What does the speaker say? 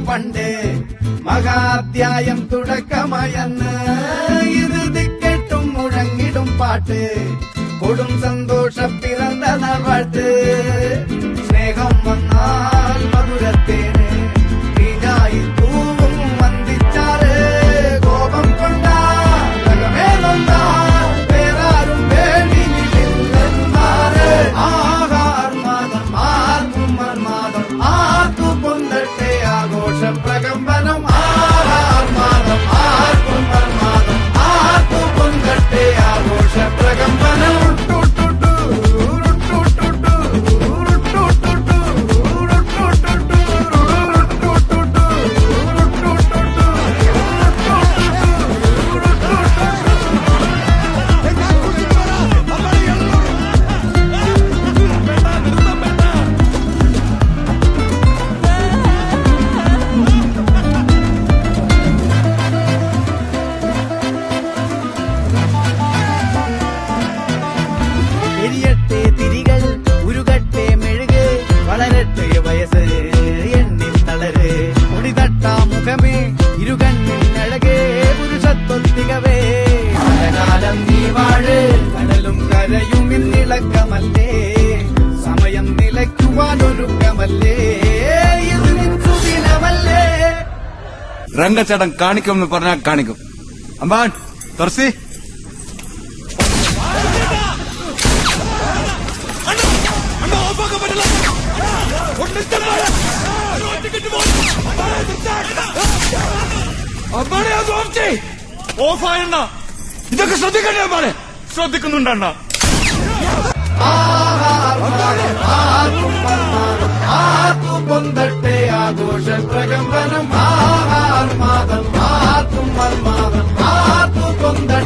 പണ്ട് മഹാധ്യായം തുടക്കമയന്ന് ഇറുതി കെട്ടും മുഴങ്ങിടും പാട്ട് കൊടും സന്തോഷം പിറന്ന നാൾവാഴ്ത്ത് സ്നേഹം വന്നാൽ മധുരത്തേന് തീഞ്ഞായി തൂവും വന്ദിച്ചാറ് കോപം കൊണ്ടാകമേ നൊന്താൽ വേറാരും വേണ്ടിയില്ലെന്നാറ് ആഹാർമാദം ആർക്കും മർമാദം ആർക്കു പൊന്തട്ടെ ആഘോഷ പ്രകമ്പനം ആഹാർമാദം ആർക്കും മർമാദം ആർക്കു പൊന്തട്ടെ ആഘോഷ പ്രകമ്പനം എരിയട്ടെ തിരികൾ ഉരുകട്ടെ മെഴുക് വളരട്ടെ വയസ്സ് എണ്ണിൽ തളര് മുടിതട്ടാ മുഖമേ ഇരുകണ്ണിനഴകേ പുരുഷത്വത്തികവേ കാലം നീ വാഴ് കടലും കരയും ഇന്നിളക്കമല്ലേ സമയം നിലയ്ക്കുവാനൊരുക്കമല്ലേ ഇത് നിൻസുദിനമല്ലേ രംഗച്ചടം കാണിക്കുമെന്ന് പറഞ്ഞാൽ കാണിക്കും അമ്പാൻ തുറസി ഓഫായണ്ണ ഇതൊക്കെ ശ്രദ്ധിക്കണ്ടേ അമ്മാനെ ശ്രദ്ധിക്കുന്നുണ്ടണ്ണ ആർക്കു പൊന്തട്ടെ ആഘോഷ പ്രകമ്പനം ആഹാർമാദം ആർക്കും മർമാദം ആർക്കു പൊന്തട്ടെ